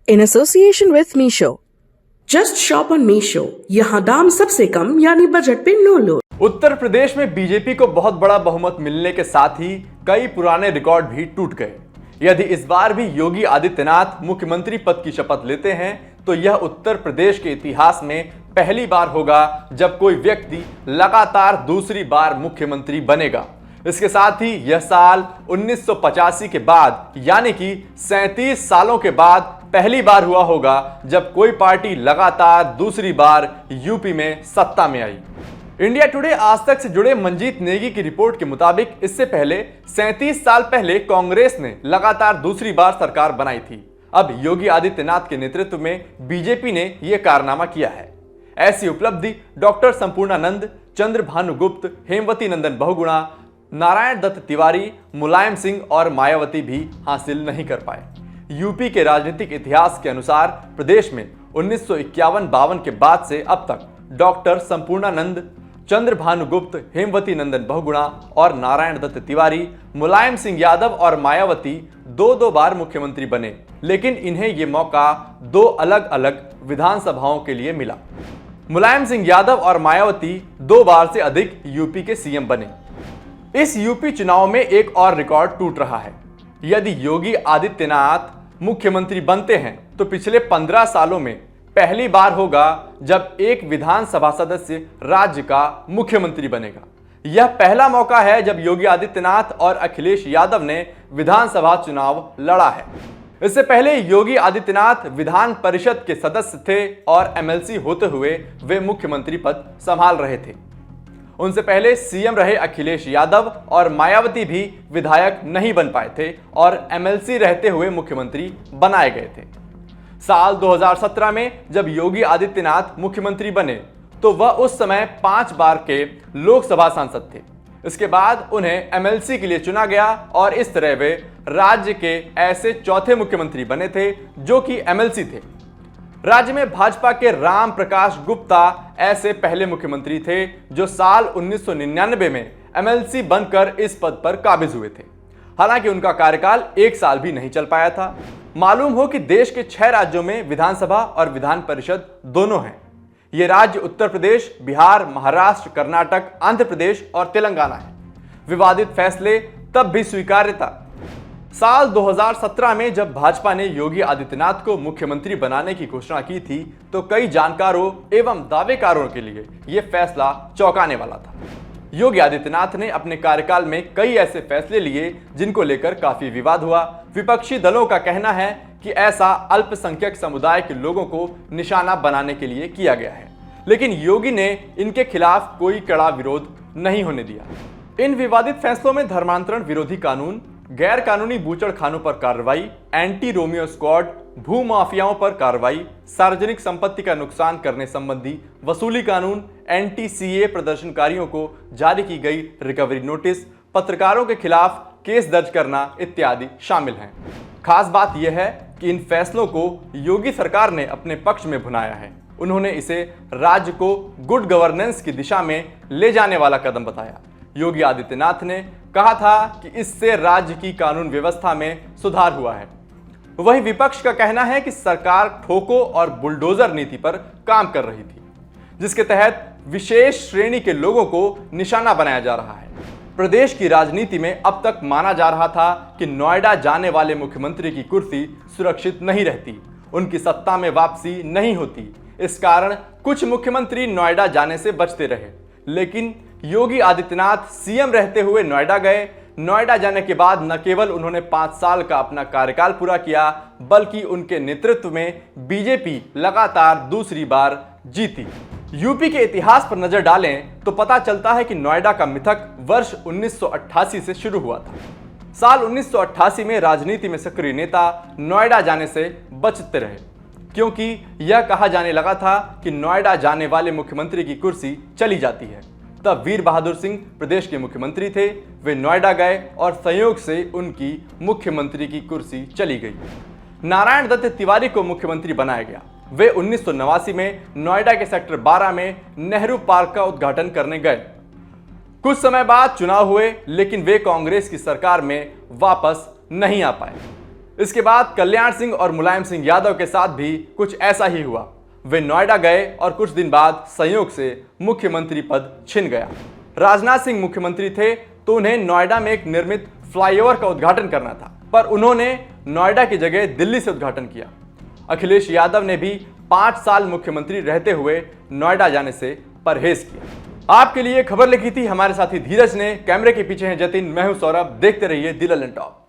in association with Meesho. Just shop on Meesho, यहाँ दाम सबसे कम यानी बजट पे नो लो। उत्तर प्रदेश में बीजेपी को बहुत बड़ा बहुमत मिलने के साथ ही कई पुराने रिकॉर्ड भी टूट गए। यदि इस बार भी योगी आदित्यनाथ मुख्यमंत्री पद की शपथ लेते हैं तो यह उत्तर प्रदेश के इतिहास में पहली बार होगा जब कोई व्यक्ति लगातार दूसरी बार मुख्यमंत्री बनेगा। इसके साथ ही यह साल 1985 के बाद यानी कि 37 सालों के बाद पहली बार हुआ होगा जब कोई पार्टी लगातार दूसरी बार यूपी में सत्ता में आई। इंडिया टुडे आज तक से जुड़े मंजीत नेगी की रिपोर्ट के मुताबिक इससे पहले 37 साल पहले कांग्रेस ने लगातार दूसरी बार सरकार बनाई थी। अब योगी आदित्यनाथ के नेतृत्व में बीजेपी ने यह कारनामा किया है। ऐसी उपलब्धि डॉक्टर संपूर्णानंद, चंद्रभानु गुप्त, हेमवती नंदन बहुगुणा, नारायण दत्त तिवारी, मुलायम सिंह और मायावती भी हासिल नहीं कर पाए। यूपी के राजनीतिक इतिहास के अनुसार प्रदेश में 1951-52 के बाद से अब तक डॉक्टर संपूर्णानंद, चंद्रभानु गुप्त, हेमवती नंदन बहुगुणा और नारायण दत्त तिवारी, मुलायम सिंह यादव और मायावती दो बार मुख्यमंत्री बने, लेकिन इन्हें यह मौका दो अलग अलग विधानसभाओं के लिए मिला। मुलायम सिंह यादव और मायावती 2 बार से अधिक यूपी के सीएम बने। इस यूपी चुनाव में एक और रिकॉर्ड टूट रहा है। यदि योगी आदित्यनाथ मुख्यमंत्री बनते हैं तो पिछले 15 सालों में पहली बार होगा जब एक विधानसभा सदस्य राज्य का मुख्यमंत्री बनेगा। यह पहला मौका है जब योगी आदित्यनाथ और अखिलेश यादव ने विधानसभा चुनाव लड़ा है। इससे पहले योगी आदित्यनाथ विधान परिषद के सदस्य थे और एमएलसी होते हुए वे मुख्यमंत्री पद संभाल रहे थे। उनसे पहले सीएम रहे अखिलेश यादव और मायावती भी विधायक नहीं बन पाए थे और एमएलसी रहते हुए मुख्यमंत्री बनाए गए थे। साल 2017 में जब योगी आदित्यनाथ मुख्यमंत्री बने तो वह उस समय 5 बार के लोकसभा सांसद थे। इसके बाद उन्हें एमएलसी के लिए चुना गया और इस तरह वे राज्य के ऐसे चौथे मुख्यमंत्री बने थे जो कि एमएलसी थे। राज्य में भाजपा के राम प्रकाश गुप्ता ऐसे पहले मुख्यमंत्री थे जो साल 1999 में एमएलसी बनकर इस पद पर काबिज हुए थे। हालांकि उनका कार्यकाल 1 साल भी नहीं चल पाया था। मालूम हो कि देश के 6 राज्यों में विधानसभा और विधान परिषद दोनों हैं। ये राज्य उत्तर प्रदेश, बिहार, महाराष्ट्र, कर्नाटक, आंध्र प्रदेश और तेलंगाना है। विवादित फैसले तब भी स्वीकार्य था। साल 2017 में जब भाजपा ने योगी आदित्यनाथ को मुख्यमंत्री बनाने की घोषणा की थी तो कई जानकारों एवं दावेकारों के लिए यह फैसला चौंकाने वाला था। योगी आदित्यनाथ ने अपने कार्यकाल में कई ऐसे फैसले लिए जिनको लेकर काफी विवाद हुआ। विपक्षी दलों का कहना है कि ऐसा अल्पसंख्यक समुदाय के लोगों को निशाना बनाने के लिए किया गया है, लेकिन योगी ने इनके खिलाफ कोई कड़ा विरोध नहीं होने दिया। इन विवादित फैसलों में धर्मांतरण विरोधी कानून, गैर कानूनी बूचड़खानों पर कार्रवाई, एंटी रोमियो स्क्वाड, भू माफियाओं पर कार्रवाई, सार्वजनिक संपत्ति का नुकसान करने संबंधी वसूली कानून, एंटी सीए प्रदर्शनकारियों को जारी की गई रिकवरी नोटिस, पत्रकारों के खिलाफ केस दर्ज करना इत्यादि शामिल हैं। खास बात यह है कि इन फैसलों को योगी सरकार ने अपने पक्ष में भुनाया है। उन्होंने इसे राज्य को गुड गवर्नेंस की दिशा में ले जाने वाला कदम बताया। योगी आदित्यनाथ ने कहा था कि इससे राज्य की कानून व्यवस्था में सुधार हुआ है। वहीं विपक्ष का कहना है कि सरकार ठोको और बुलडोजर नीति पर काम कर रही थी, जिसके तहत विशेष श्रेणी के लोगों को निशाना बनाया जा रहा है। प्रदेश की राजनीति में अब तक माना जा रहा था कि नोएडा जाने वाले मुख्यमंत्री की कुर्सी सुरक्षित नहीं रहती, उनकी सत्ता में वापसी नहीं होती। इस कारण कुछ मुख्यमंत्री नोएडा जाने से बचते रहे, लेकिन योगी आदित्यनाथ सीएम रहते हुए नोएडा गए। नोएडा जाने के बाद न केवल उन्होंने 5 साल का अपना कार्यकाल पूरा किया, बल्कि उनके नेतृत्व में बीजेपी लगातार दूसरी बार जीती। यूपी के इतिहास पर नजर डालें तो पता चलता है कि नोएडा का मिथक वर्ष 1988 से शुरू हुआ था। साल 1988 में राजनीति में सक्रिय नेता नोएडा जाने से बचते रहे, क्योंकि यह कहा जाने लगा था कि नोएडा जाने वाले मुख्यमंत्री की कुर्सी चली जाती है। तब वीर बहादुर सिंह प्रदेश के मुख्यमंत्री थे। वे नोएडा गए और संयोग से उनकी मुख्यमंत्री की कुर्सी चली गई। नारायण दत्त तिवारी को मुख्यमंत्री बनाया गया। वे 1989 में नोएडा के सेक्टर 12 में नेहरू पार्क का उद्घाटन करने गए। कुछ समय बाद चुनाव हुए, लेकिन वे कांग्रेस की सरकार में वापस नहीं आ पाए। इसके बाद कल्याण सिंह और मुलायम सिंह यादव के साथ भी कुछ ऐसा ही हुआ। वे नोएडा गए और कुछ दिन बाद संयोग से मुख्यमंत्री पद छिन गया। राजनाथ सिंह मुख्यमंत्री थे तो उन्हें नोएडा में एक निर्मित फ्लाईओवर का उद्घाटन करना था, पर उन्होंने नोएडा की जगह दिल्ली से उद्घाटन किया। अखिलेश यादव ने भी 5 साल मुख्यमंत्री रहते हुए नोएडा जाने से परहेज किया। आपके लिए खबर लिखी थी हमारे साथी धीरज ने, कैमरे के पीछे हैं जतिन, मैं हूं सौरभ। देखते रहिए दी ललन टॉप।